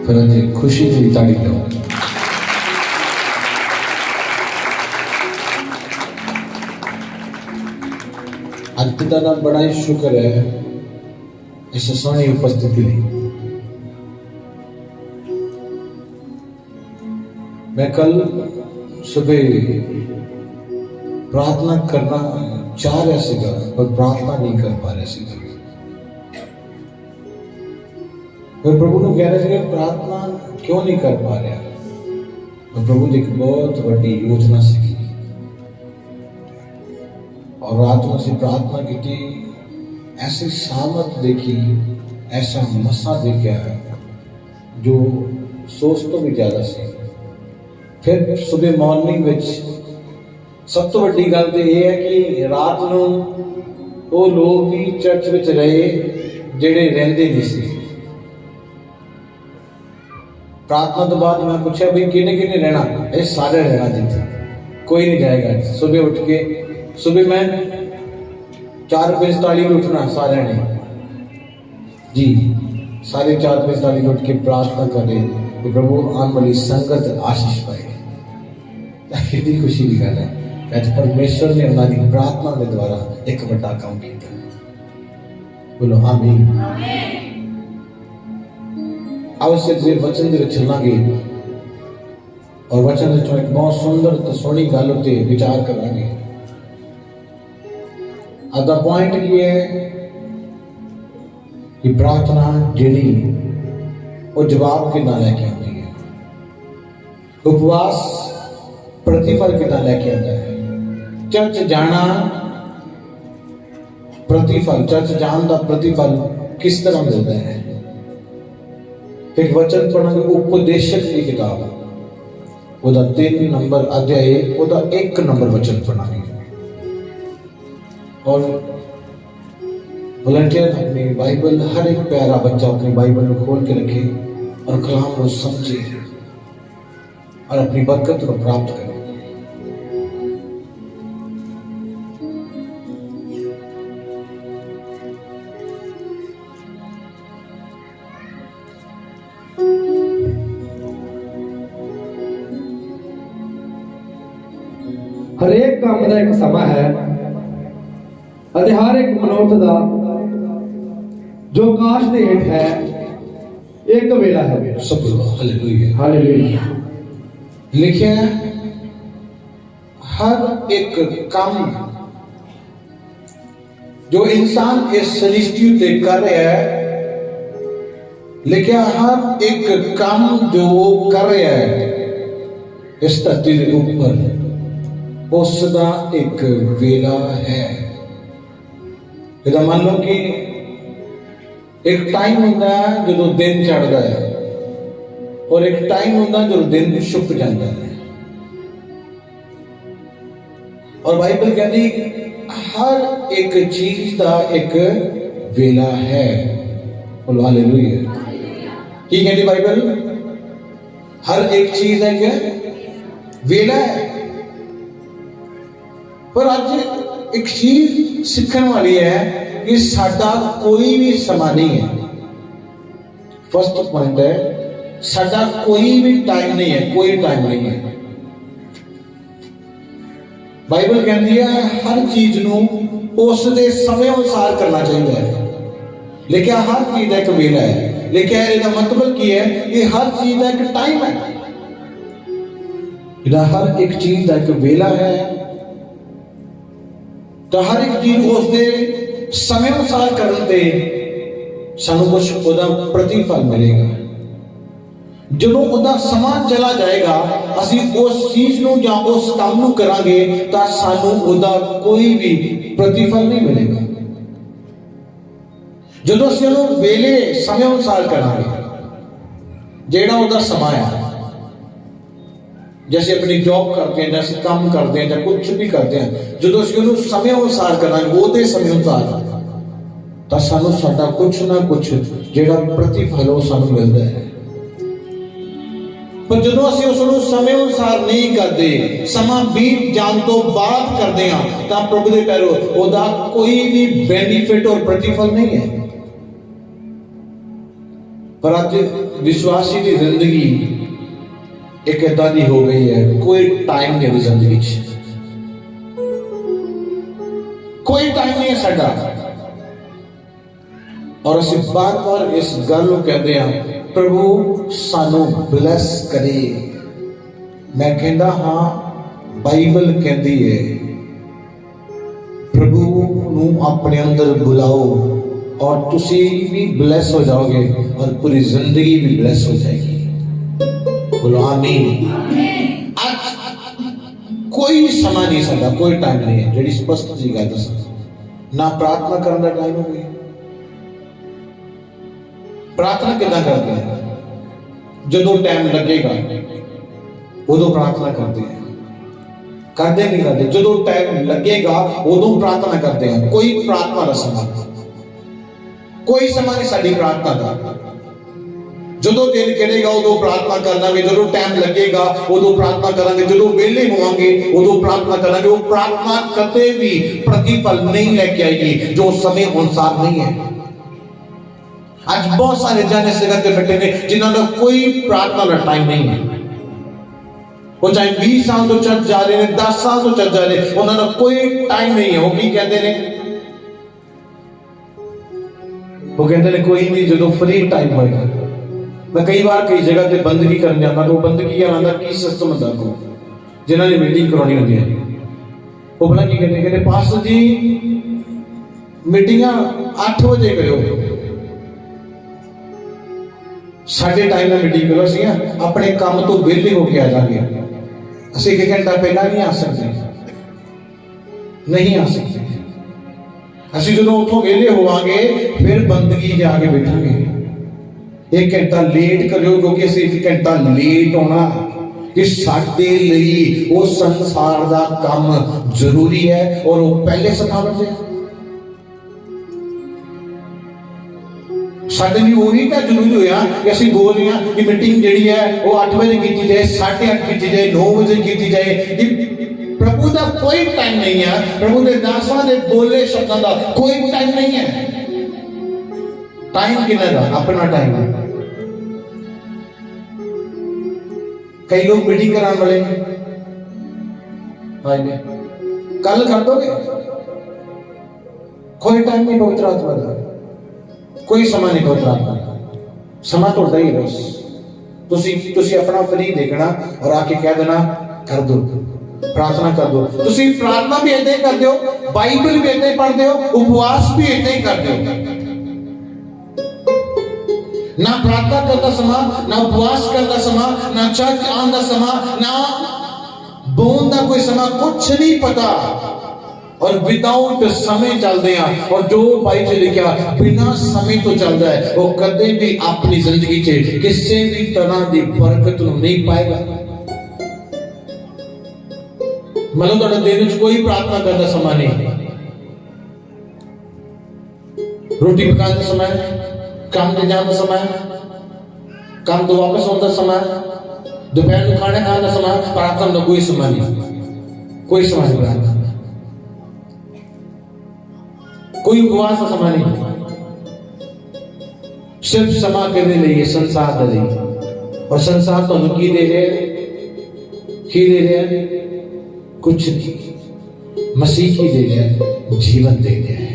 फिर अज खुशी की ताड़ी दो। आज पिता का बड़ा ही शुक्र है इस सोहनी उपस्थिति ली। मैं कल सुबह प्रार्थना करना चाह रहा सीगा पर प्रार्थना नहीं कर पा रहा सीगा। मैं प्रभु को कह रहा था प्रार्थना क्यों नहीं कर पा रहा। मैं प्रभु की एक बहुत बड़ी योजना सीखी और रात में से प्रार्थना की थी। ऐसी सामर्थ देखी, ऐसा मसा देखा जो सोच तो भी ज्यादा सी। फिर सुबह मॉर्निंग विच सब तो बड़ी गल तो यह है कि रात को वो लोग भी चर्च विच रहे जेड़े रहिंदे नहीं सी। प्रार्थना तो बाद मैं पूछा भी किने किने रहना, ये सारे रहना जिथे, कोई नहीं जाएगा। सुबह उठ के सुबह मैं 4:45 उठना सारे ने जी, सारे 4:45 उठ के प्रार्थना करें कि प्रभु आने वाली संगत आशीष पाए। कितनी खुशी की गल है कि परमेश्वर ने उन्होंने प्रार्थना के द्वारा एक बड़ा काम किया। बोलो आमीन। आवश्यक वचन के चलांगे और वचन एक बहुत सुंदर तो सोहनी गल उत्ते विचार करांगे। अदा पॉइंट ये है कि प्रार्थना जिहड़ी वो जवाब कितना लैके आती है, उपवास प्रतिफल कितना लैके आता है। चर्च जाना प्रतिफल, चर्च जान का प्रतिफल किस तरह मिलता है। एक वचन पढ़ांगे उपदेशक की किताब, ओदा 3 नंबर अध्याय, ओदा 1 नंबर वचन पढ़ांगे। और वॉलंटियर अपनी बाइबल, हर एक प्यारा बच्चा अपनी बाइबल को खोल के रखे और कलाम को समझे और अपनी बरकत को प्राप्त करे। हरेक काम का एक समा है, हर एक मनुष्य का जो काश दे हेठ है एक वेला है। सब हालेलुया हालेलुया। लिखा है हर एक काम जो इंसान इस सृष्टि पे कर रहा है, लिखा हर एक काम जो वो कर रहा है इस धरती के ऊपर उसका एक वेला है। मान लो कि एक टाइम होता है जो दिन चढ़ता है और एक टाइम होता है जो दिन छुप जाता है। और बाइबल कहती हर एक चीज का एक वेला है। बोलो हालेलुया। की कहती बाइबल? हर एक चीज है क्या वेला है। पर आज एक चीज सीखने वाली है कि साडा कोई भी समा नहीं है। फर्स्ट पॉइंट है साडा कोई भी टाइम नहीं है, कोई टाइम नहीं है। बाइबल कहती है हर चीज नूं उस दे समय अनुसार करना चाहिए है। लेकिन हर चीज का एक वेला है। लेकिन इसका मतलब की है कि हर चीज का एक टाइम है। हर एक चीज का एक वेला है तो हर एक चीज उसके समय अनुसार करने से सानू कुछ उसका प्रतिफल मिलेगा। जो उसका समा चला जाएगा असी उस चीज नूं या उस काम नूं करांगे तो सानू उसका कोई भी प्रतिफल नहीं मिलेगा। जो असी उहनूं वेले समय अनुसार करांगे जेड़ा उसका समा है, जैसे अपनी जॉब करते हैं, जैसे काम करते हैं, कुछ भी करते हैं, जो समय अनुसार करना वो समय अनुसार तो सानू साडा कुछ ना कुछ जेड़ा प्रतिफल वो सानू मिलता है। पर जो असीं उसनूं समय अनुसार नहीं करते, समा बीत जान तो बाद करते हैं तो प्रभु दे पैरों उसका कोई भी बेनिफिट और प्रतिफल नहीं है। पर अज विश्वासी की जिंदगी एक इदा की हो गई है, कोई टाइम नहीं है जिंदगी च, कोई टाइम नहीं है साडा। और असीं बार बार इस गल नूं कहते हैं, प्रभु सानू ब्लैस करे। मैं कहता हाँ, बाइबल कहती है प्रभु नूं अपने अंदर बुलाओ और तुसी भी ब्लैस हो जाओगे और पूरी जिंदगी भी ब्लैस हो जाएगी। बोलो आमीन। आज कोई समय नहीं साडा, कोई टाइम नहीं है, जी स्पष्ट जी गल दस ना प्रार्थना करने का टाइम हो गया। प्रार्थना कितना करते हैं? जो टाइम लगेगा उदों प्रार्थना करते हैं, करते नहीं करते। जो टाइम लगेगा उदों प्रार्थना करते हैं। कोई प्रार्थना का समय, कोई समय नहीं साडी प्रार्थना का। जो दिन गिरेगा उदों प्रार्थना करांगे, जो टाइम लगेगा उदों प्रार्थना करांगे, जो वेले होवांगे उदों प्रार्थना करांगे। वो प्रार्थना कदे भी प्रतिफल नहीं लेके आएगी जो समय अनुसार नहीं है। आज बहुत सारे जन इस जगह पे बैठे ने जिन्होंने कोई प्रार्थना का टाइम नहीं है। वो चाहे 20 साल तो चर्च जा रहे हैं, 10 साल तो चर्च जा रहे हैं, उन्होंने कोई टाइम नहीं है। वो की कहते हैं, वो कहते हैं कोई नहीं, जो फ्री टाइम होएगा। मैं कई बार कई जगह पे बंदगी करने जाता तो बंदगी आना की सिस्टम होता को जिन्होंने मीटिंग करवानी होती है। वो भला की कहते हैं, पास्टर जी मीटिंग 8 बजे करो, साढ़े टाइम में मीटिंग करो, असं अपने काम तो वेले होके आ जाएंगे। असं 1 घंटा पहला नहीं आ सकते, नहीं आ सकते। असं जो उतों वेले होवांगे फिर बंदगी जाके बैठांगे। 1 घंटा लेट करो क्योंकि असं 1 घंटा लेट होना कि साडे लई वो संसार दा काम जरूरी है और वो पहले सिखावते हैं। साडे लिए वही क्या जरूरी होया कि असं बोल रहे हैं कि मीटिंग जी है वो 8 बजे की जाए, 8:30 की जाए, 9 बजे की जाए। प्रभु का कोई टाइम नहीं है। प्रभु के दासां दे बोले शब्दों का कोई टाइम नहीं है। टाइम कितना का अपना टाइम है। कई लोग मीटिंग कराने वाले कल कर दोगे, कोई टाइम नहीं पवित्र आत्मा का, कोई समय नहीं पवित्र आत्मा का। समा थोड़ा ही बस तुसी अपना फ्री देखना और आके कह देना कर दो, प्रार्थना कर दो। तुसी प्रार्थना भी ऐसे कर दो, बाइबल भी ऐसे पढ़ दो, उपवास भी ऐसे ही कर दो। ना प्रार्थना करता समा, ना उपवास करता समा, ना चर्च आंदा समा, ना बोन का कोई समा, कुछ नहीं पता। और विदाउट समय चलते हैं। और जो भाई से लिखा बिना समय तो चलता है वो कदे भी अपनी जिंदगी से किसी भी तरह की बरकत नहीं पाएगा। मतलब तो दिन कोई प्रार्थना करता समय नहीं, रोटी पकाने समय, काम से जाने समय, काम तो वापस होता समय, दोपहर को खाना खाने समय, प्रार्थना का कोई समय नहीं, कोई समय नहीं प्रार्थना, कोई उपवास का समय नहीं। सिर्फ समा करने लिए संसार दे रही और संसार तो की दे रहे, की दे रहे कुछ नहीं। मसीह की दे रहे जीवन दे रहे हैं,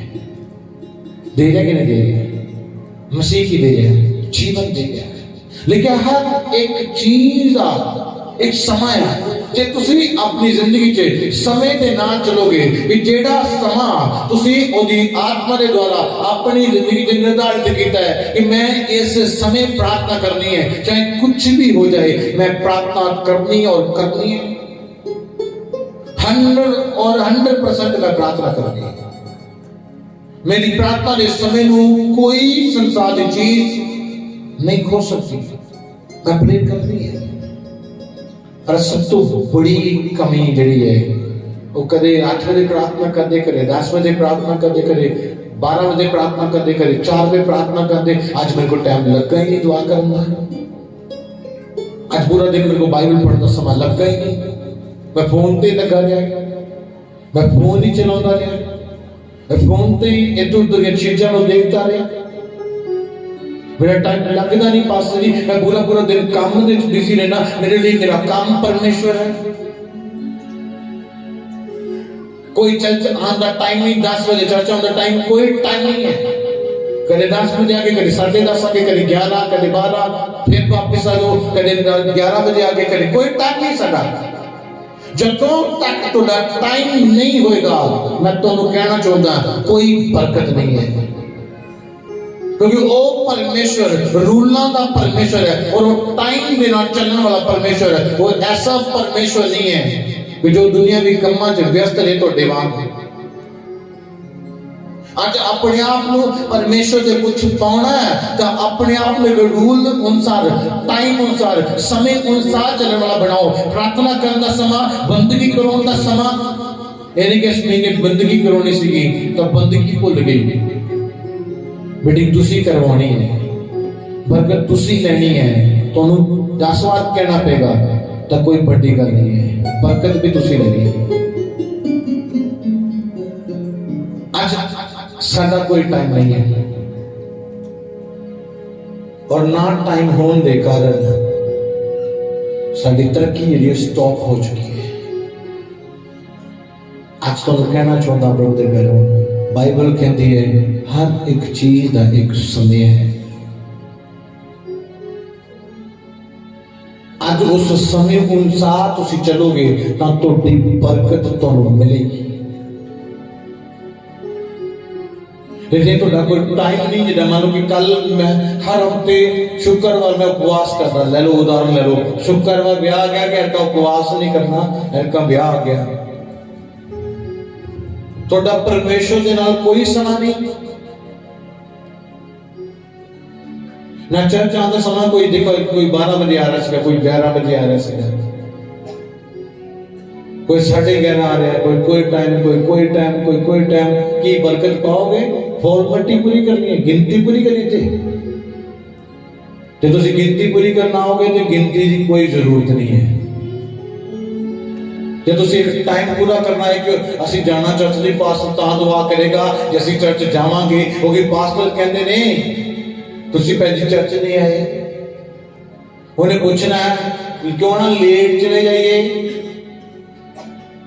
दे रहे कि नहीं दे रहे? मसीह की दे रहे जीवन दे रहे। लेकिन हर एक चीज एक समय है। जे तुसी अपनी जिंदगी च समय के नाल चलोगे कि जेड़ा समा तुसी ओदी आत्मा के द्वारा अपनी जिंदगी च निर्धारित किया है कि मैं इस समय प्रार्थना करनी है, चाहे कुछ भी हो जाए मैं प्रार्थना करनी और करनी है। 100% मैं प्रार्थना करनी है। मेरी प्रार्थना के समय को कोई संसार की चीज नहीं खो सकती। मैं प्रे करनी है। पर सब तो बड़ी कमी जड़ी है वो कदे 8 बजे प्रार्थना करते, करे 10 बजे प्रार्थना करते, करे 12 बजे प्रार्थना करते, करे 4 बजे प्रार्थना करते। आज मेरे को टाइम लगा ही नहीं दुआ करना। आज पूरा दिन मेरे को बाइबल पढ़ने का समय लगा ही नहीं। मैं फोन पे लगा रहा, मैं फोन ही चलाता रहा, मैं फोन पे इधर उधर की चीजों को देखता रहा। मेरा टाइम लगता नहीं पास्टर जी, मैं पूरा पूरा दिन काम में बिजी रहना, मेरे लिए मेरा काम परमेश्वर है। कोई चर्च आने टाइम नहीं, 10 बजे चर्च आने टाइम कोई टाइम नहीं है। कदे 10 बजे आके, कदे 10:30 आके, कदे 11, कदे 12, फिर वापस आ जाओ, कदे 11 बजे आके, कदे कोई टाइम नहीं साडा। जदों तक तुहाडा टाइम नहीं होएगा, मैं तुहानू कहना चाहता कोई बरकत नहीं है, क्योंकि वो परमेश्वर रूलों का परमेश्वर है और वो टाइम के नाल चलने वाला परमेश्वर है। वो ऐसा परमेश्वर नहीं है कि जो दुनिया की कमां च व्यस्त रहे तुहाडे वांग। आज अपने आप को परमेश्वर से कुछ पाना है तो अपने आप में रूल अनुसार, टाइम अनुसार, समय अनुसार चलने वाला बनाओ। प्रार्थना करने का समा, बंदगी करने का समा, यानी कि इस महीने बंदगी करवानी सी तो बंदगी भुल गई, बेटी तुसी करवानी है, बरकत तुसी लेनी है, तो 10 बार कहना पेगा तो कोई बड़ी गल नहीं है, बरकत भी तुसी लेनी है। आज साडा कोई टाइम नहीं है और ना टाइम होने के कारण साडी तरक्की जी स्टॉप हो चुकी है। आज तो कहना चाहता प्रभु दे घरों, बाइबल कहती है हर एक चीज का एक समय है। आज उस समय अनुसार तुसी चलोगे तो तुहाडी बरकत तुहानू मिलेगी। लेकिन तुहाडा कोई टाइम नहीं, जिदा मान लो कि कल मैं हर हफ्ते शुक्रवार में उपवास करना, ले लो उदाहरण ले लो, शुक्रवार ब्याह आ गया कि इनका उपवास नहीं करना, इनका ब्याह आ गया, तुहाडा परमेश्वर के नाल कोई समा नहीं। ना चर्च आने समय कोई देखो, कोई 12 बजे आ रहा है, कोई 11 बजे आ रहा है, कोई 11:30 आ रहा है, कोई टाइम, कोई टाइम, कोई टाइम। की बरकत पाओगे? फॉर्मेलिटी पूरी करनी है, गिनती पूरी करनी थी। जो तुसी गिनती पूरी करना आओगे तो गिनती की कोई जरूरत नहीं है। जो तुसी टाइम पूरा करना है कि असी जाना चर्च नहीं, पास्टर ता दुआ करेगा जे असी चर्च जावांगे, क्योंकि पास्टर कहते नहीं तुसी पहले चर्च नहीं आए। उन्हें पूछना है क्यों ना लेट चले जाइए,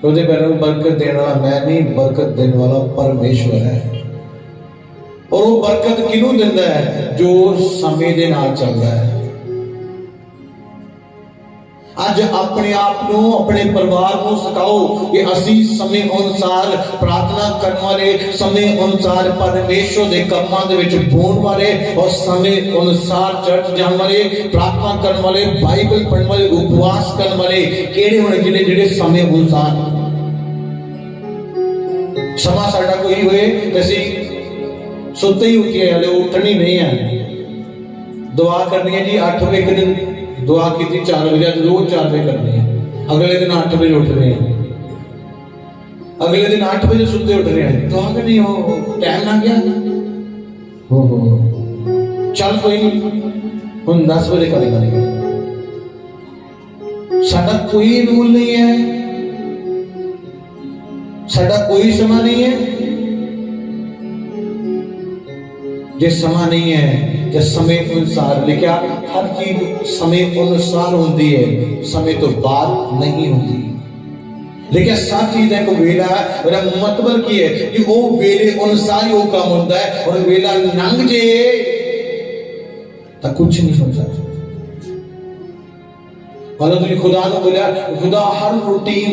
तो बरकत देने वाला मैं नहीं, बरकत देने वाला परमेश्वर है। और वो बरकत किनू देता है? जो समय के नाल चलता है। आज अपने आप को, अपने परिवार को सिखाओ कि असी समय अनुसार प्रार्थना करने वाले, समय अनुसार परमेश्वर के कामों दे विच बोलने वाले और समय अनुसार चर्च जाने वाले, प्रार्थना करने वाले, बाइबल पढ़ने वाले, उपवास करने वाले केड़े होने जिन्हें जिहड़े समय अनुसार। समा साडा कोई होए असी सुते ही उठिए, हले उठनी नहीं है। दुआ करनी है जी 8 बजे, एक दिन दुआ की थी 4 बजे, रोज 4 बजे करनी है। अगले दिन 8 बजे उठ रहे हैं, अगले दिन 8 बजे सुते उठ रहे हैं, दुआ करनी हो, टाइम ना गया हो चल कोई नहीं, हम 10 बजे करेंगे। साडा कोई रूल नहीं है, साडा कोई समा नहीं है। जे समा नहीं है, जे समय अनुसार लिखा, हर चीज समय अनुसार होती है, समय तो बाद नहीं होती। लेकिन सब चीज को वेला है, मेरा मतलब की है कि वो वेले अनुसार ही वो काम होता है, और वेला लंघ जे तो कुछ नहीं होता। मतलब तुझे खुदा ने बोलिया, खुदा हर रूटीन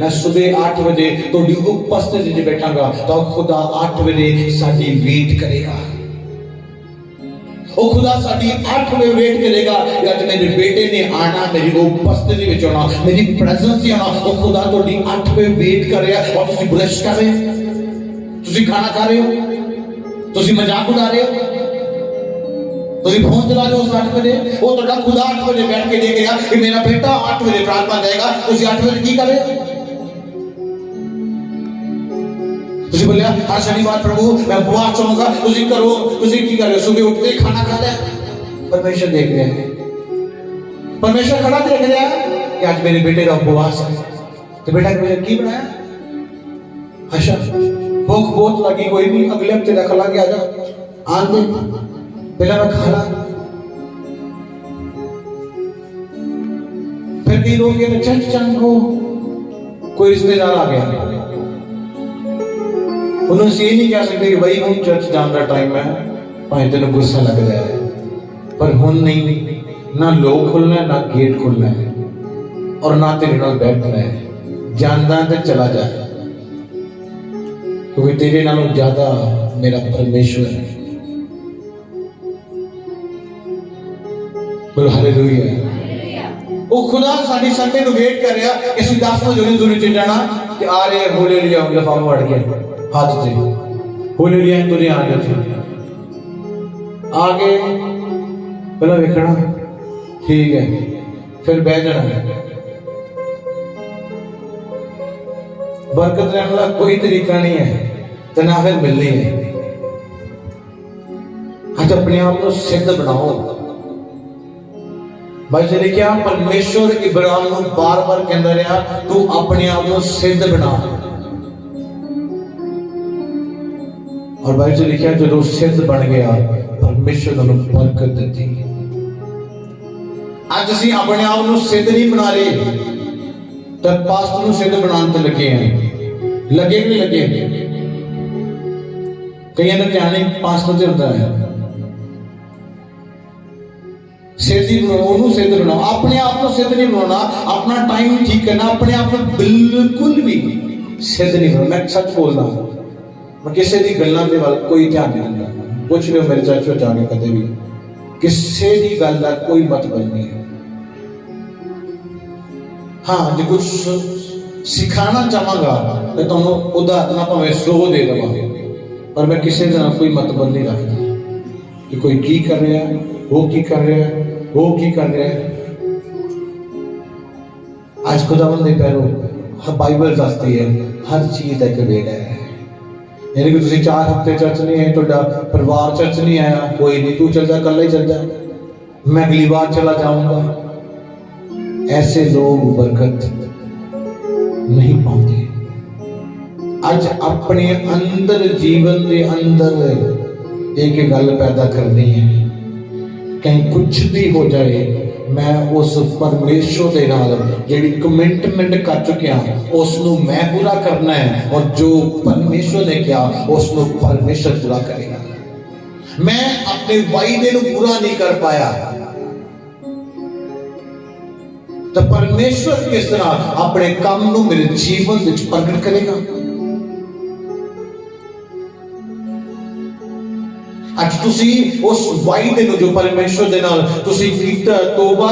मैं सुबह 8 बजे थोड़ी उपस्थिति में बैठांगा, तो खुदा 8 बजे साडी वेट करेगा। वो खुदा साडी 8 बजे वेट करेगा कि आज मेरे बेटे ने आना, मेरी उपस्थिति में आना, मेरी प्रेजेंस में आना। वो खुदा थोड़ी 8 बजे वेट कर रहा है, और तुसी ब्रश कर रहे हो, तुसी खाना खा रहे हो, तुसी मजाक उड़ा रहे हो, तुसी फोन चला रहे हो 8 बजे। वो तो खुदा 8 बजे बैठ के देखेगा कि मेरा बेटा 8 बजे प्रार्थना जाएगा, तुसी 8 बजे की करे? तुसी बोलिया हर शनिवार प्रभु मैं उपवास करूंगा, तुसी करो, तुसी की कर रहे हो? सुबह उठते ही खाना खा लिया। परमेश्वर देख रहे हैं, परमेश्वर खड़ा देख रहा है कि आज मेरे बेटे का उपवास है, तो बेटा की बनाया? अच्छा भूख बहुत लगी, कोई नहीं, अगले हफ्ते रख ला के आ जा, आन दे पहला मैं खा ला, फिर कई लोग कहते चर्च जाने को, कोई रिश्तेदार आ गया, उन्होंने ये नहीं कह सकते कि भाई हम चर्च जाने का टाइम है, भाई तेन गुस्सा लग रहा है, पर हुन नहीं, ना लोग खुलना है, ना गेट खुलना है, और ना तेरे नाल बैठना है, जानदा ते चला जा, क्योंकि तेरे नालों ज्यादा मेरा परमेश्वर है। बोलो हालेलुया। वो खुदा साडी संडे नु वेट कर रहा कि ਅਸੀਂ 10 ਵਜੇ ਜ਼ਰੂਰ ਜ਼ਰੂਰ ਚ ਜਾਣਾ ਤੇ ਆ ਰਹੇ ਹੋਲੇ ਲਿਆ ਲਿਫਾਫਾ ਵੜ ਕੇ ਹੱਥ ਤੇ ਹੋਲੇ ਲਿਆ ਤੁਰੇ ਆ ਗਏ आगे पहला वेखना ठीक है, फिर बह जाना। बरकत रहने वाला कोई तरीका नहीं है, तो ना फिर मिलनी है। आज अपने आप को सिद्ध बनाओ। भाई जी लिखा परमेश्वर इब्राहिम को बार बार कहता रहा तू अपने आप को सिद्ध बना, और भाई जी लिखा जो सिद्ध बन गया परमेश्वर ने बरकत दी। आज असीं अपने आप को सिद्ध नहीं बना रहे, तो पास्टर को सिद्ध बनाने ते लगे हैं, लगे कि नहीं लगे? कई का ध्यान नहीं पास्टर से होता है। सिद्ध बनाओ, सिद्ध बनाओ, अपने आप को सिद्ध नहीं बनाना, अपना टाइम ठीक करना, अपने आप को बिल्कुल भी सिद्ध नहीं बनाना। मैं सच बोल रहा हूं, मैं किसी की गल्लां दे वल कोई ध्यान नहीं दिंदा। पूछ लो मेरे चर्च जाके कदे भी किसी की गल का कोई मतलब नहीं है। हाँ जो कुछ सिखाना चाहांगा तो तुहानू उदाहरण भावें 100 दे देवांगा, पर मैं किसी का कोई मतलब नहीं रखता कि कोई की कर रहा है, वो की कर रहा है, वो की कर रहा है। आज खुदावंद दे पैरों बाइबल दसदी है हर चीज का एक वेला है। यानी कि तुम 4 हफ्ते चर्च नहीं आए, तुहाडा परिवार चर्च नहीं आया, कोई नहीं, तू चल जा, कल ही चल जा, मैं अगली बार चला जाऊंगा। ऐसे लोग बरकत नहीं पाते। आज अपने अंदर जीवन के अंदर एक गल पैदा करनी है, कहीं कुछ भी हो जाए मैं उस परमेश्वर के नाल जिहड़ी कमिटमेंट कर चुकिया उसनू मैं पूरा करना है, और जो परमेश्वर ने किया उसनू परमेश्वर पूरा करेगा। मैं अपने वायदे नू पूरा नहीं कर पाया तो परमेश्वर किस तरह अपने काम नू मेरे जीवन विच प्रगट करेगा। आज तुसी उस वायदे नू जो परमेश्वर दे नाल तुसी कीता, तौबा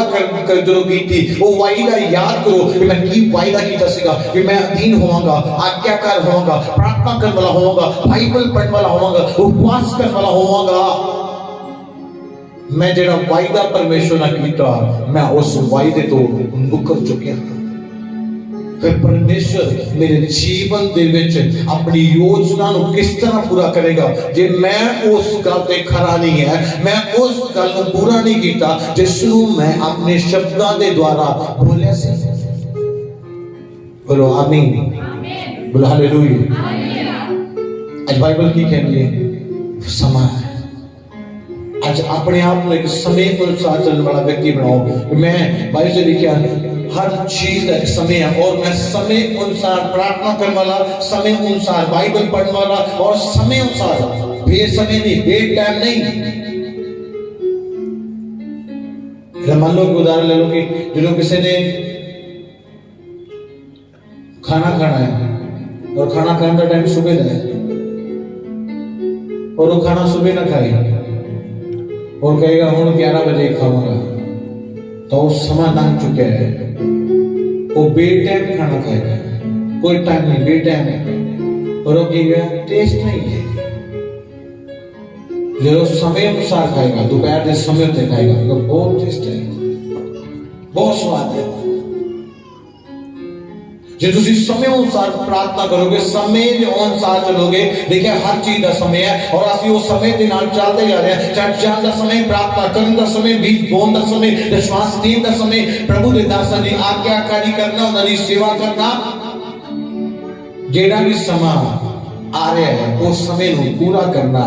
कर जो कीती, वो वायदा याद करो कि मैं की वायदा कीता सीगा कि मैं अधीन होवांगा, आज्ञाकार होवांगा, प्रार्थना करने वाला होवांगा, बाइबल पढ़ने वाला होवांगा, उपवास करने वाला होवांगा। मैं जेड़ा वायदा परमेश्वर ने कीता मैं उस वायदे तो मुकर चुकिया। फिर परमेश्वर मेरे जीवन दे विच अपनी योजना नू किस तरह पूरा करेगा जे मैं उस गल ते खरा नहीं है, मैं उस गल नू पूरा नहीं कीता जिसनू मैं अपने शब्दां दे द्वारा बोलिया सी। बोलो आमीन, बोलो हालेलुया। आज बाइबल की कहती है समा है। आज अपने आप को एक समय अनुसार चलने वाला व्यक्ति बनाओ। मैं बाइबल से लिखा हर चीज का एक समय है, और मैं समय अनुसार प्रार्थना करने वाला, समय अनुसार बाइबल पढ़ने वाला, और समय अनुसार बेसमय नहीं, बे टाइम नहीं। मान लो उदाहरण ले लो कि जो किसी ने खाना खाना है और खाना खाने का टाइम सुबह का है, और वो खाना सुबह ना खाए और कहेगा हूँ 11 बजे खाऊंगा, तो उस समय लंघ चुका है, वो बेटाइम खाना खाएगा, कोई टाइम नहीं, बेटाइम, और वो कहेगा टेस्ट नहीं है। जो समय अनुसार खाएगा, दोपहर के समय पे खाएगा तो बहुत टेस्ट है, बहुत स्वाद है। जो तुम समय अनुसार प्रार्थना करोगे, समय के अनुसार चलोगे, देखिए हर चीज का समय है, और असं उस समय के नाल चलते जा रहे हैं। चर्च जाने का समय, प्रार्थना करने का समय, बीज बोने का समय, विश्वास देने का समय, प्रभु के दासां की आज्ञाकारी करना, उन्होंने सेवा करना, जेड़ा भी समा आ रहा है उस समय को पूरा करना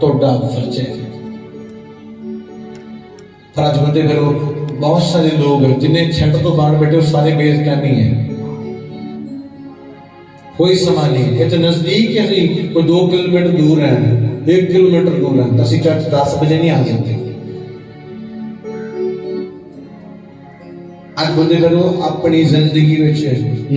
तुहाडा फर्ज है। पर अज बंदे करो बहुत सारे लोग जिन्हें छेड़ तो बाहर बैठे वो सारे बेइज्जती है, कोई समा नहीं। इतने नजदीक ही असी कोई 2 किलोमीटर दूर है, 1 किलोमीटर दूर है, तो असं चर्च 10 बजे नहीं आ सकते। अज बंदे करो अपनी जिंदगी में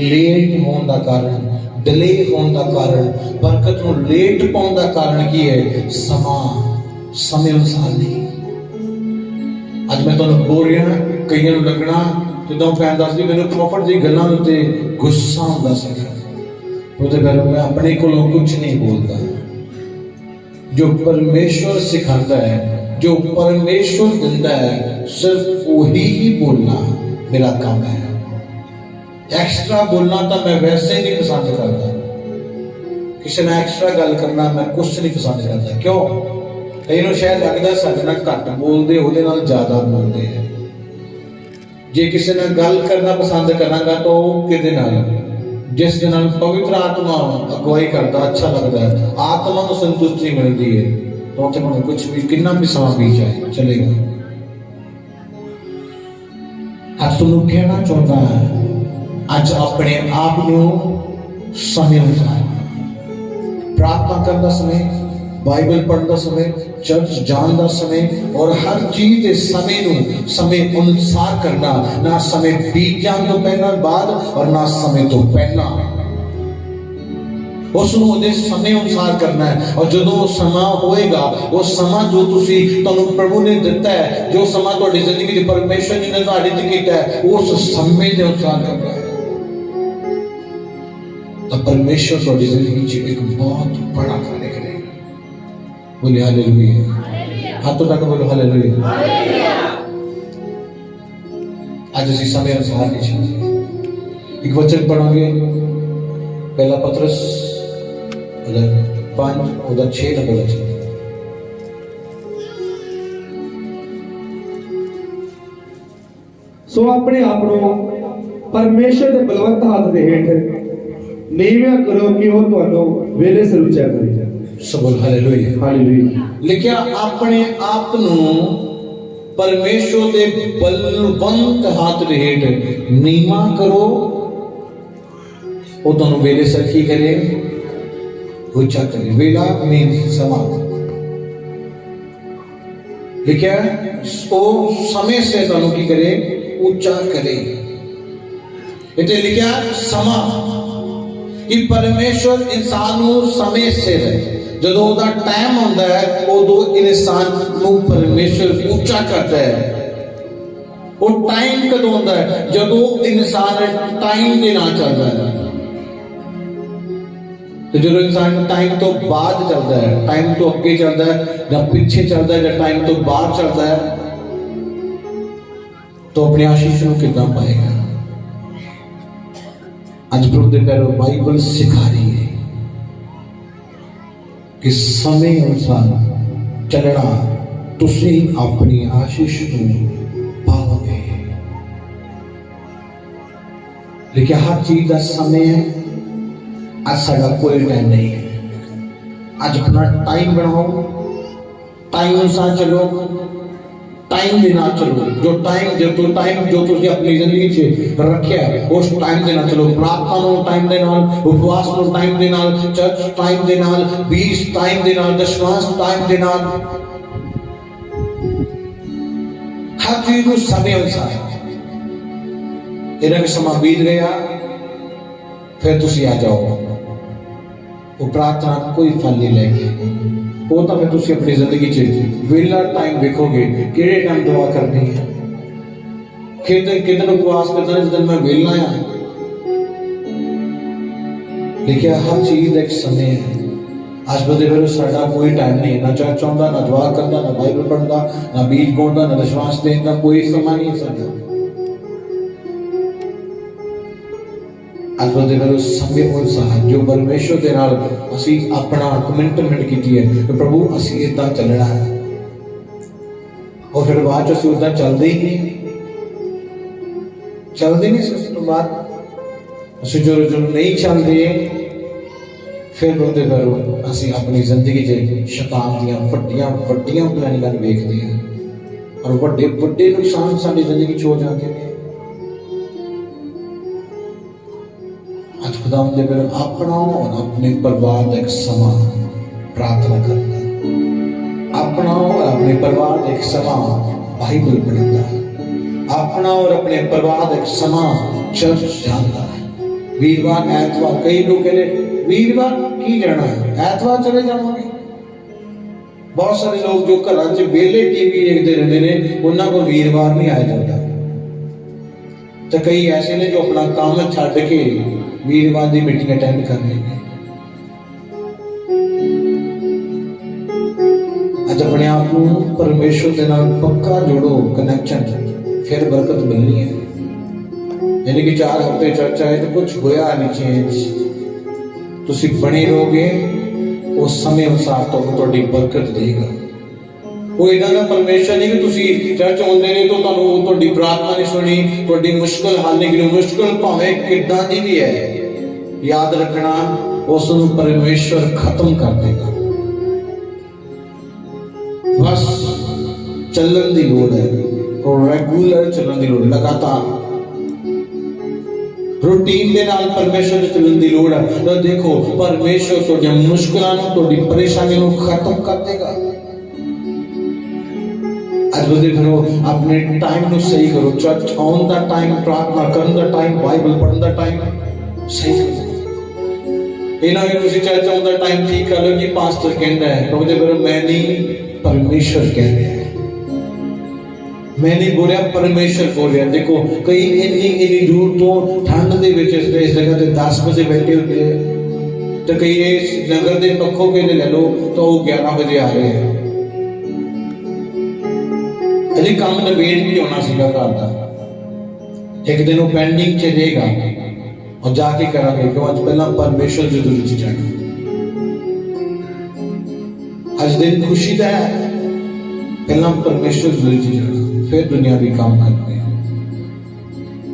लेट होने का कारण, डिले होने का कारण, बरकत को लेट पाने का कारण की है? समय अनुसार नहीं। अज मैं तुहानू बोल रहा, कई लगना जो फैन दस दी मैंने प्रॉफिट की गल्लां उत्ते गुस्सा हुंदा सी, ਉਹਦੇ ਬਾਰੇ मैं अपने कोलों कुछ नहीं बोलता। जो परमेश्वर सिखाता है, जो परमेश्वर दिंदा है, सिर्फ वही ही बोलना मेरा काम है। एक्स्ट्रा बोलना तो मैं वैसे नहीं पसंद करता, किसी ने एक्स्ट्रा गल करना मैं कुछ नहीं पसंद करता। क्यों? कई शायद लगता साडे नाल घट बोलते ਉਹਦੇ ਨਾਲ ज़्यादा बोलते हैं। जे किसी ने गल करना पसंद करांगा तो किहदे नाल, जिस दिन पवित्र आत्मा अगुवाई करता, अच्छा लगता है, आत्मा को संतुष्टि मिलती है, तो उत्थे कुछ भी कितना भी समा बीत जाए चलेगा। अज तुहानू कहना चाहता है, अज अपने आप को समय अनुसार प्रार्थना करने का समय, बाइबल पढ़ने का समय, चर्च जाने का समय और हर चीज के समय अनुसार करना, ना समय बीत जाने तो पहला बाद और ना समय तो पहला, उसनों समय अनुसार करना है। और जो समा होएगा, वो समा जो तुहानू प्रभु ने दिता है, जो समा तुहाडी जिंदगी में परमेश्वर ने निर्धारित किया है, उस समय के अनुसार करना है। तो परमेश्वर तुहाडी जिंदगी में एक बहुत बड़ा कार्य करेगा। बोले हालेलुया, हाथों तक बोलो हालेलुया। आज असी समय अनुसार नहीं चलते। एक वचन पढ़ोगे, पहला पतरस 5:6 का वचन। सो अपने आप को परमेश्वर के बलवंत हाथ के हेठ नीविया करो कि वो तुहानू वेले सिर उच्चा करे। सब हालेलुया हालेलुया। लिखिया अपने आप को परमेश्वर के बलवंत हाथ के हेठ नीवा करो, वो तुहानू वेले सिर की करे, उच्चा करे। वेला मीन्स समा। लिखिया वो समय से तुहानू की करे, उच्चा करे। इतने लिखिया समा कि परमेश्वर इंसान को समय से है, जो टाइम आता है उदो इंसान को परमेश्वर ऊंचा करता है। वो टाइम कदों आता है? जो इंसान टाइम के नाल चलता है। तो जो इंसान टाइम तो बाद चलता है, टाइम तो अगे चलता है या पीछे चलता है या टाइम तो बाद चलता है, तो अपनी आशीष को कितना पाएगा? आज प्रभु दे पैरों बाइबल सिखा रही है कि समय अनुसार चलना तुसी अपनी आशीष को पाओगे। लेकिन हर चीज का समय है। आज साडा कोई टाइम नहीं है। आज अपना टाइम बनाओ, टाइम अनुसार चलो, टाइम के नाल चलो। जो टाइम जो तुसी अपनी जिंदगी च रखिया उस टाइम के नाल चलो। प्रार्थना नो टाइम के नाल, उपवास नो टाइम के नाल, चर्च टाइम के नाल, बीज टाइम के नाल, दशवांश टाइम के नाल, हर चीज को समय अनुसार। इन्हें समा बीत गया, फिर तुसी आ जाओ। वो प्रार्थना कोई फल नहीं लेगी। वो तो फिर तुसी अपनी जिंदगी च वेला टाइम देखोगे, किहड़े टाइम दुआ करनी है, कितने उपवास करना जिस दिन मैं वेला आ। लेकिन हर चीज का एक समय है। आज बदे फिर साडा कोई टाइम नहीं है, ना चर्च आउंदा, ना दुआ करना, ना बाइबल पढ़ना, ना बीज बोना, ना विश्वास देना, कोई समा नहीं है साडा। आज बदे फिर समय अनुसार जो परमेश्वर के नाल असी अपना कमिटमेंट की है कि प्रभु असी इदा चलना है, और फिर बाद असी उदा चलते ही नहीं, उस तो बाद असी जो नहीं चलते, फिर बोलते फिर असी अपनी जिंदगी च शैतान दियां वड्डियां प्लानिंगां वेखदे हैं। और बड़े बड़े नुकसान साडी जिंदगी च हो जाते हैं। अज खुदावंद दे कोल अपना और अपने परिवार का एक समा प्रार्थना करना, अपना और अपने परिवार का एक समा बाइबल पढ़ना, अपना और अपने परिवार का एक समा चर्च जाना। वीरवार ऐतवार, कई लोग कहते वीरवार की जाना है, ऐतवार चले जाओगे। बहुत सारे लोग जो घर च वेले टीवी देखते रहते हैं, उन्होंने को वीरवार नहीं आया जाता। तो कई ऐसे ने जो अपना काम छड्ड के वीरवार की मीटिंग अटेंड कर रहे हैं। अज अपने आप को परमेश्वर के नाल पक्का जोड़ो, कनैक्शन, फिर बरकत मिलनी है। यानी कि 4 हफ्ते चर्च आए तो कुछ होया नहीं चेंज, तुसी बने रहोगे, उस समय अनुसार तो तुहाडी बरकत देगा। कोई इदां दा परमेश्वर नहीं कि तुसी चर्च आउंदे ने तो तुहानू तुहाडी प्रार्थना नहीं सुनी, तुहाडी मुश्किल हल नहीं की। मुश्किल भावें किड्डां दी भी है, याद रखना उस नूं परमेश्वर खत्म कर देगा। बस चलन की लोड़ है, और रेगुलर चलन की लोड़, लगातार रूटीन के नाल परमेश्वर के चलन की लोड़ है। तो देखो परमेश्वर तुहाडी मुश्किलां नूं, तुहाडी परेशानी नूं खत्म कर देगा। आज बदे करो, अपने टाइम नूं सही करो। चर्च आउण दा टाइम, प्रार्थना करन दा टाइम, बाइबल पढ़न दा टाइम सही करो। इन्हां ने तुसीं चर्च आउण दा टाइम ठीक कर लो जी, पास्टर कहंदा है, तो बदे करो मैं नहीं, परमेश्वर कह रहा है। मैं नहीं बोल रहा, परमेश्वर बोल रहा। देखो कई इन्नी दूर तो ठंड दे विच इस जगह ते 10 बजे बैठे होते हैं, तो कई इस नगर के पक्षों के ले लो तो वो 11 बजे आ रहे हैं। अजे काम नवेड़ भी होना सीगा घर का, एक दिन वो पेंडिंग चलेगा और जाके करांगे, क्यों अज पहला परमेश्वर की दुनिया च जाना। अज दिन खुशी का है, पहला परमेश्वर की दुनिया च जाना, फिर दुनिया भी काम करते हैं,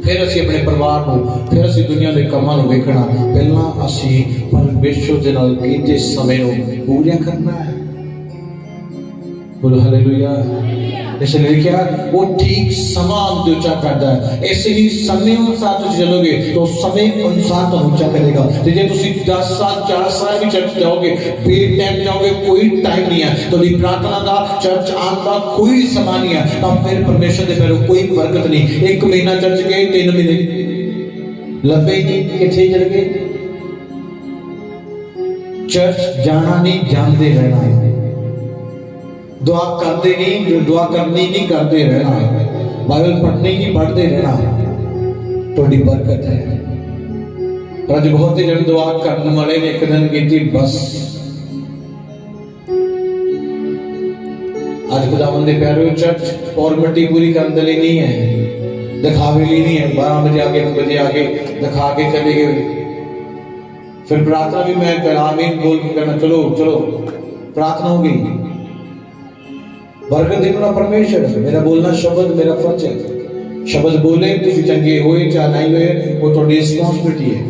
फिर असी अपने परिवार को, फिर असी दुनिया के कामों को देखना। पहला असी परमेश्वर के नाल कीते समय को पूरा करना है। बोलो हालेलुया। इसलिए लिखा वो ठीक समा ऊंचा करता है। इसलिए समय अनुसार तुम चलोगे तो समय अनुसार तो ऊंचा करेगा। तो जे तुम 10 साल 4 साल भी चर्च जाओगे, बेड टाइम जाओगे, कोई टाइम नहीं है, तो प्रार्थना का चर्च आने का कोई समा नहीं है, तो फिर परमेश्वर के पैरों कोई बरकत नहीं। 1 महीना चर्च गए, 3 महीने लबे नहीं, किथे चल गए। चर्च जाना नहीं, जानते रहना है। दुआ करते नहीं, दुआ करनी नहीं, करते रहना। बाइबल पढ़नी नहीं, पढ़ते रहना, थोड़ी बरकत है। पर अज बहुत ही जन दुआ करने वाले ने एक दिन की बस। आज खुदावंद दे प्यारे, चर्च फॉर्मेलिटी पूरी करने लिए नहीं है, दिखावे लिए नहीं है। 12 बजे आगे, 1 बजे आगे दिखा के चले गए। फिर प्रार्थना भी मैं आमीन बोल के करना, चलो चलो प्रार्थना होगी। बरकत देना परमेश्वर है। मेरा बोलना शब्द मेरा फर्ज है। शब्द बोले तुम चंगे होए चाहे नहीं होए, वो थोड़ी रिस्पॉन्सिबिलिटी है।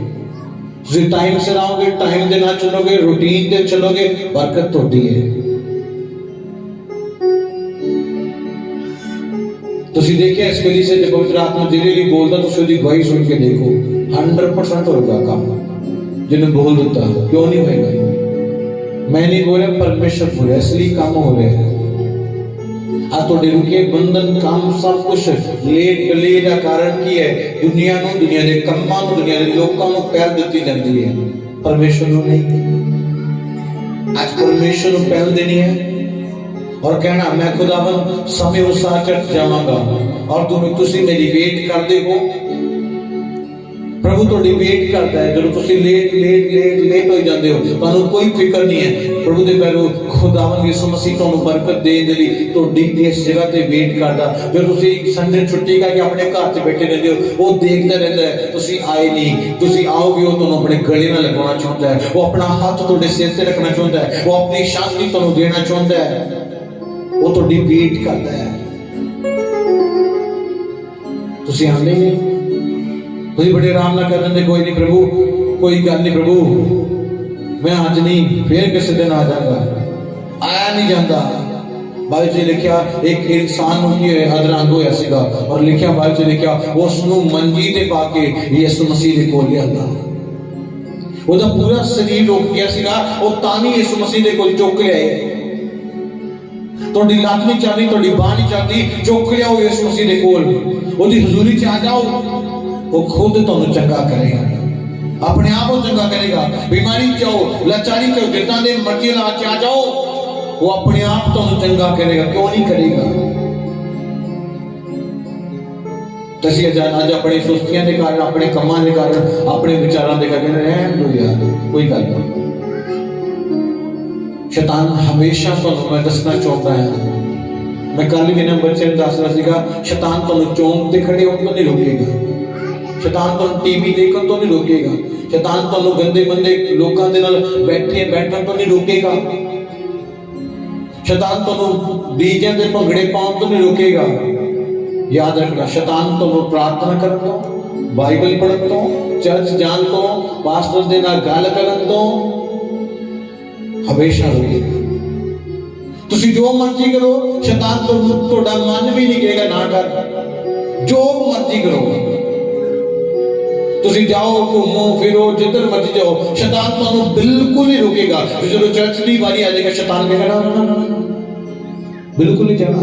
तुम टाइम से आओगे, टाइम दे ना चलोगे, रूटीन दे चलोगे, बरकत थोड़ी है। तुम देखिए इस गली से जब पवित्र आत्मा जिले लिए बोलता तो उसकी गवाही सुन के देखो 100% होगा काम जिन्हें बोल देता। क्यों नहीं होगा? मैं नहीं बोल रहा, परमेश्वर बोल रहा, इसलिए काम हो रहे हैं। आज तो रुके बंधन काम सब कुछ लेट डिले का कारण की है। दुनिया नु, दुनिया के कामों नु, दुनिया के लोगों को पैर देती जाती है, परमेश्वर नु नहीं। आज परमेश्वर नु पहल देनी है और कहना मैं खुदावन समय अनुसार चर्च जावांगा और तुसी मेरी वेट करते हो। प्रभु थोड़ी वेट करता है। जब तुम लेट लेट लेट लेट हो जाते हो, तुहानू कोई फिक्र नहीं है। प्रभु दे पैरों खुदावन यीशु मसीह तुहानू बरकत देने के लिए थोड़ी इस जगह ते वेट करता। जो तुम संडे छुट्टी करके अपने घर से बैठे रहते हो, वो देखता रहता है तुम आए नहीं। तुम आओगे, वो तुहानू अपने गले में लगाना चाहता है, वो अपना हाथ थोड़े सिर से रखना चाहता है, वो अपनी शांति तुहानू देना चाहता है, वो थोड़ी वेट करता है। तुम आंदे नहीं, तुम बड़े आराम ना कर देंगे, कोई नहीं प्रभु, कोई गल नहीं प्रभु, मैं अज नहीं फिर किसी दिन आ जाऊंगा। आया नहीं जाता। बाइबल च लिखा एक इंसान की अधरंग होया सीगा और लिखा बाइबल च लिखा उसनू मंजी ते पा के यीशु मसीह दे कोल लिआंदा ओदा पूरा शरीर रुक गया सीगा और तानी यीशु मसीह दे कोल चुक लिआए तुहाडी लत्त नहीं चलदी तुहाडी बांह नहीं चलदी चुक लिआओ यीशु मसीह दे कोल ओदी हजूरी च आ जाओ वो खुद तुहानू चंगा करेगा अपने आप को चंगा करेगा बीमारी चाहो लाचारी चाहो जितना दे मर्जी ला आ जाओ वो अपने आप तो चंगा करेगा क्यों नहीं करेगा तसी अज अपनी सुस्तियां के कारण अपने कमां के कारण अपने विचारों के कारण रहन दो यार कोई गल नहीं शैतान हमेशा तुहानू मैं दसना चाहता है मैं कल भी ना बच्चे दस रहा सीगा शैतान तुहानू चौंक ते खड़े होकर नहीं रोकेगा शैतान तुहानू टीवी देखने तो नहीं रोकेगा शैतान तुहानू गंदे मंदे लोगों के नाल बैठन तो नहीं रोकेगा शैतान तुहानू डीजे दे भंगड़े पाउण तो नहीं रोकेगा याद रखना शैतान तुहानू प्रार्थना करन तो बाइबल पढ़न तो चर्च जान तो पास्टर दे नाल गल करन तो हमेशा रोकेगा तुसी जो मर्जी करो शैतान तुहाडा मन भी नहीं कहेगा ना कर जो मर्जी करो तुसी जाओ घूमो फिरो जिधर मर्जी जाओ शैतान तुहानू बिल्कुल नहीं रोकेगा जो चर्च की बारी आ जाएगा शैतान कहेगा ना बिल्कुल नहीं जाना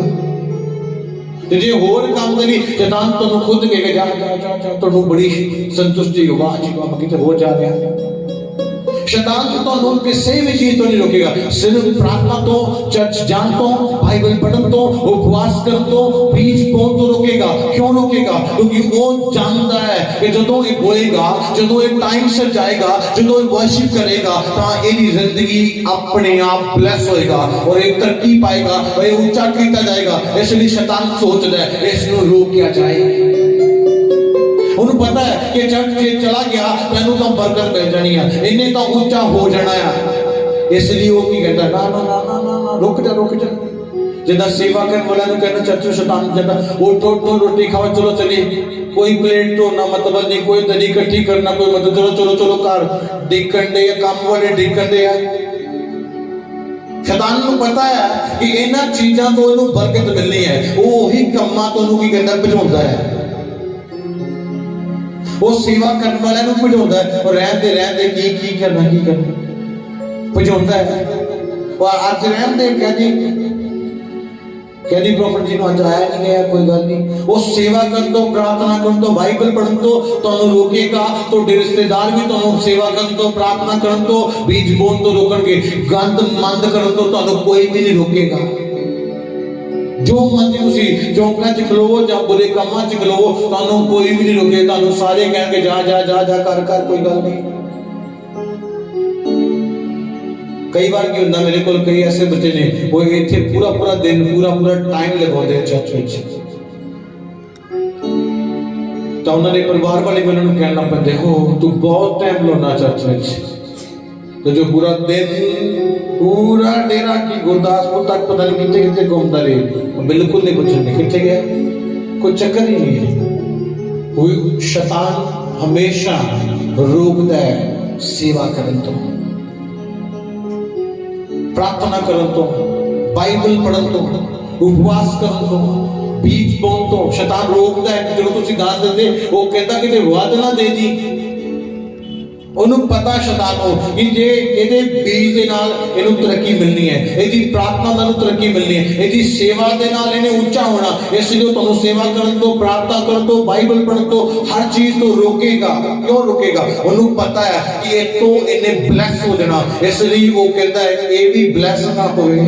ते जे होर काम करी शैतान तुहानू खुद कहेगा जा जा जा जा तुहानू बड़ी संतुष्टि होगा आज बाबा किते हो जा रहा शैतान तुहानू किसी भी चीज तो नहीं रोकेगा सिर्फ प्रार्थना तो चर्च जान तो बाइबल पढ़न तो उपवास कर तो बीज बोन तो रोकेगा क्यों रोकेगा क्योंकि वो जानता है कि जदों ये बोलेगा जदों ये टाइम से जाएगा जदों ये वर्शिप करेगा तो ये जिंदगी अपने आप ब्लेस होएगा और एक तरक्की पाएगा और ये ऊंचा कीता जाएगा इसलिए शैतान सोचता है इसको रोकिया जाए उन्हें पता है कि चर्च से चला गया तेनू तो बरकत मिल जानी है इन्हें तो ऊंचा हो जाना है इसलिए वो की कहता ना ना ना ना ना ना रुक जा जिदा सेवा करने वाला ने कहना चर्च शैतान जाता उठो उठो रोटी खाओ चलो चलिए कोई प्लेट तो ना मतलब नहीं कोई दरी इकट्ठी करना कोई मतलब चलो चलो चलो कार डिकन दे काम वाले डिकन दे शैतान को पता है कि इन्हां चीज़ां तो इन्हू बरकत मिलनी है वो ही कम्मां तो इन्हू की कहता भजाउंदा है वो सेवा करने वाले को भजाउंदा है और रहते की करना भजाउंदा है और अज रहते कहती प्रॉफिट जी अज आया नहीं गया कोई गल नहीं वो सेवा करन तो प्रार्थना करन तो बाइबल पढ़न तो तुहानू रोकेगा तो रिश्तेदार भी तुहानू सेवा करन तो प्रार्थना करन तो बीज बोन तो रोकणगे गंद मंद करन तो तुहानू कोई भी नहीं रोकेगा जो मर्जी तुसी चौंका च खलोवो जां बुरे कामां च खलोवो तुहानू कोई भी नहीं रोके तुहानू सारे कहणगे जा जा जा जा कर कोई गल नहीं कई बार की हुंदा मेरे कोल कई ऐसे बच्चे ने वो इत्थे पूरा पूरा दिन पूरा पूरा टाइम लगाउंदे चर्च विच तो उन्होंने परिवार वाले भी उन्होंने कहना पैंदे हो तू बहुत टाइम लाउंदा चर्च विच तो जो पूरा दिन पूरा डेरा की गुरदासपुर तक पता नहीं कितने कितने घूमता रहे बिल्कुल नहीं कुछ नहीं कितने गया कोई चक्कर ही नहीं है कोई शैतान हमेशा रोकता है सेवा करन तो प्रार्थना करन तो बाइबल पढ़न तो उपवास करन तो बीज बोन तो शैतान रोकता है जो तुसी दान देंदे वो कहता कि वाद ना दे दी उन्होंने पता शैतान को कि जे ਇਹਦੇ बीज ਦੇ ਨਾਲ ਇਹਨੂੰ ਤਰੱਕੀ ਮਿਲਣੀ ਹੈ ਇਹਦੀ ਪ੍ਰਾਰਥਨਾ ਨਾਲ ਤਰੱਕੀ ਮਿਲਣੀ ਹੈ ਇਹਦੀ ਸੇਵਾ ਦੇ ਨਾਲ ਇਹਨੇ ਉੱਚਾ ਹੋਣਾ ਇਸ ਲਈ ਤੁਹਾਨੂੰ ਸੇਵਾ ਕਰਨ ਤੋਂ ਪ੍ਰਾਰਥਨਾ ਕਰਨ ਤੋਂ ਬਾਈਬਲ ਪੜ੍ਹਨ ਤੋਂ ਹਰ ਚੀਜ਼ ਤੋਂ ਰੋਕੇਗਾ ਕਿਉਂ ਰੋਕੇਗਾ ਉਹਨੂੰ ਪਤਾ ਹੈ ਕਿ ਇਹ ਤੋਂ ਇਹਨੇ ਬਲੈਸ ਹੋ ਜਾਣਾ ਇਸ ਲਈ ਉਹ ਕਹਿੰਦਾ ਹੈ ਇਹ ਵੀ ਬਲੈਸ ਨਾ ਹੋਵੇ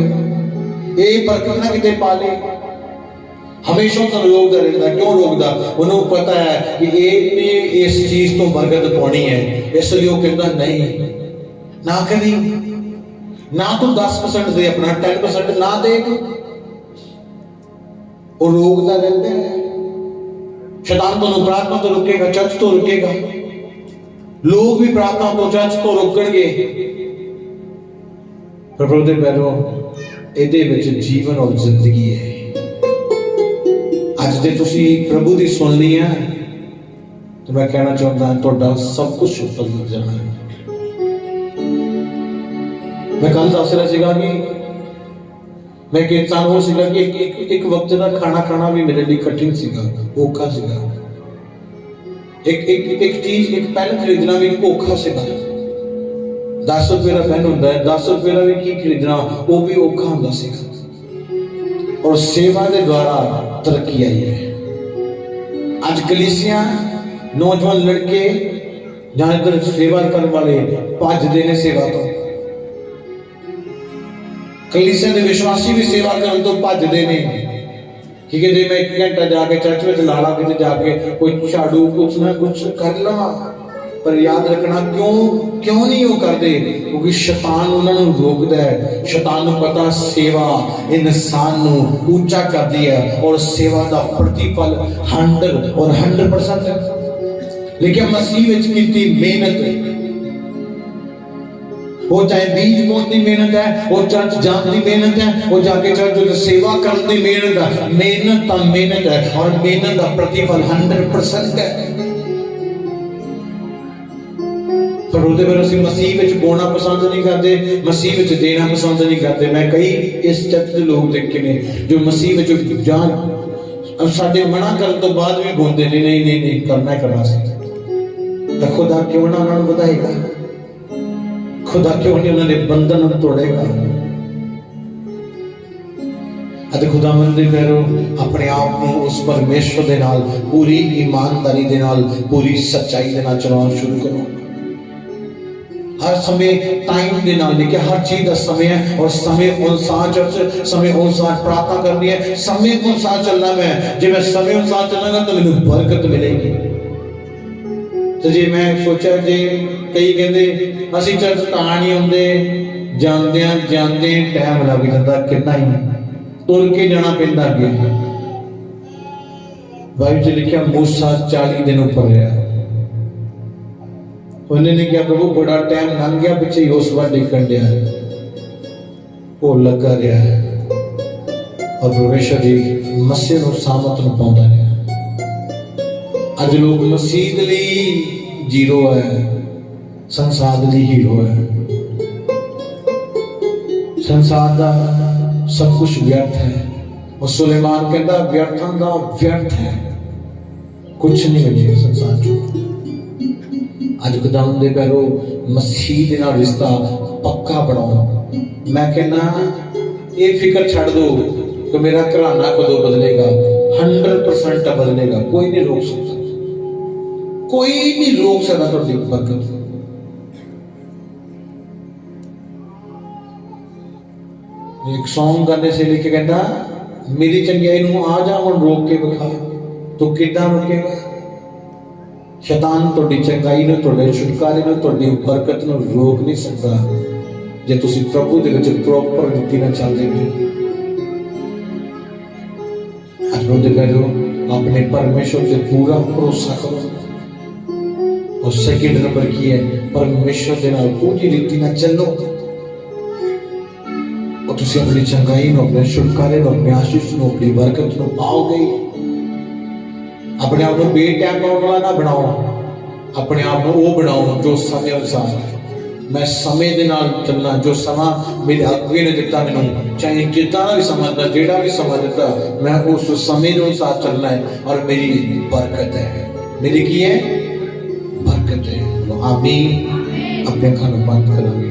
ਇਹ ਬਰਕਤ ਨਾ ਕਿਤੇ ਪਾ ਲੇ हमेशा तो रोकता रहता क्यों रोकता उन्होंने पता है कि एक इस चीज तो बरकत पानी है इसलिए वो कहता नहीं ना करी ना तो 10% दे अपना 10% ना दे वो रोकता रहता है शैतान तो प्रार्थना तो रुकेगा चर्च तो रुकेगा लोग भी प्रार्थना तो चर्च तो रुकणगे पर प्रभु दे पैरों ਇਹਦੇ ਵਿੱਚ जीवन और जिंदगी है आज जे तुसी प्रभु दी सुन ली है तो मैं कहना चाहता हूं ਤੁਹਾਡਾ सब कुछ बदल जाना है मैं कल दस रहा सीगा कि मैं एक इंसान हो सीगा कि एक वक्त का खाना खाना भी मेरे लिए कठिन सीगा, औखा सीगा। एक चीज, एक पेन खरीदना भी औखा सीगा। 10 रुपए का पेन होता है, 10 रुपए का भी की खरीदना वो भी औखा होता सीगा। और सेवा के द्वारा तरक्की आई है। आज कलीसिया नौजवान लड़के जहां इधर सेवा करने वाले भजते ने सेवा तो, कलीसिया के विश्वासी भी सेवा करने तो भजते ने कि जे मैं 1 घंटा जाके चर्च में ला ला कि जाके कोई झाड़ू कुछ ना कुछ कर लवा, पर याद रखना क्यों नहीं वो करते, क्योंकि शैतान उन्होंने रोकता है। शैतान को पता सेवा इंसान को ऊंचा करती है और सेवा का प्रतिफल 100% है। लेकिन मसीह विच कीती मेहनत, वो चाहे बीज बोने की मेहनत है, वो चर्च जाने की मेहनत है, वो जाके चर्च सेवा करने की मेहनत है, मेहनत है और मेहनत का प्रतिफल 100% है। पर उहदे फिर असीं मसीह विच बोना पसंद नहीं करते, मसीह विच देना पसंद नहीं करते। मैं कई इस चर्च के लोग देखे ने जो मसीह विच जान साडे मना करने तो बाद भी बोलते ने नहीं करना सी। तो खुदा क्यों ना उन्होंने बताएगा, खुदा क्यों नहीं उन्होंने बंधन तोड़ेगा। अते खुदा मंदिर करो अपने आप को उस परमेश्वर दे नाल पूरी ईमानदारी दे नाल पूरी सच्चाई दे नाल चलाना शुरू करो। हर समय टाइम के नाल लेके हर चीज का समय है और समय अनुसार चर्च, समय अनुसार प्रार्थना करनी है, समय अनुसार चलना। मैं जे मैं समय अनुसार चलांगा तो मैंने बरकत मिलेगी। तो जे मैं सोचा जे कई कहते असीं चर्च तां नहीं आउंदे, जांदे टाइम लग जाता, कितना ही तुर के जाना पैंदा अगे। बाइबल च लिखिया मूसा 40 दिन ऊपर रहा। उन्होंने क्या प्रभु बड़ा टाइम लंघ गया, पिछे उस बार निकल दिया वो लगा रहा है और परमेश्वर जी मसीह को सामत में पाता रहा। अज लोग मसीह के लिए जीरो है, संसार के लिए हीरो है। संसार का सब कुछ व्यर्थ है और सुलेमान कहता व्यर्थां दा व्यर्थ है, कुछ नहीं बचे संसार चो। अज खुदाम दे पैरो मसीह दे नाल रिश्ता पक्का बनाओ। मैं कहना ये फिक्र छड़ दो कि मेरा घराना कदों बदलेगा, 100% बदलेगा। कोई नहीं रोक सकता, कोई नहीं रोक सकता तुहाडी बरकत। एक सॉन्ग गाने से लेके कहता मेरी चंगियाई नूं आ जा हुण रोक के विखा, तू किदां रोकेगा। शैतान तुहाडी चंगाई नूं, तुहाडे छुटकारे नूं, तुहाडी बरकत नूं रोक नहीं सकता जे तुसीं प्रभु दे विच प्रॉपर रीति नाल चलदे हो। अज रोज़ करो अपने परमेश्वर से पूरा भरोसा करो। और सेकंड नंबर की है परमेश्वर दे नाल पूरी रीति नाल चलो और तुसीं अपनी चंगाई नूं, अपने छुटकारे नूं, अपनी आशीष नूं, अपनी बरकत नूं पाओगे। अपने आप को बेटाइम वाला ना बनाओ, अपने आप को वो बनाओ जो समय अनुसार मैं समय के नाल चलना। जो समा मेरे अगे ने दिता मैनूं, चाहे जितना भी समा दा, जेड़ा भी समा दिता, मैं उस समय के अनुसार चलना है और मेरी बरकत है। मेरी की है बरकत है। आमीन। अपने अखां नूं बंद करेंगे।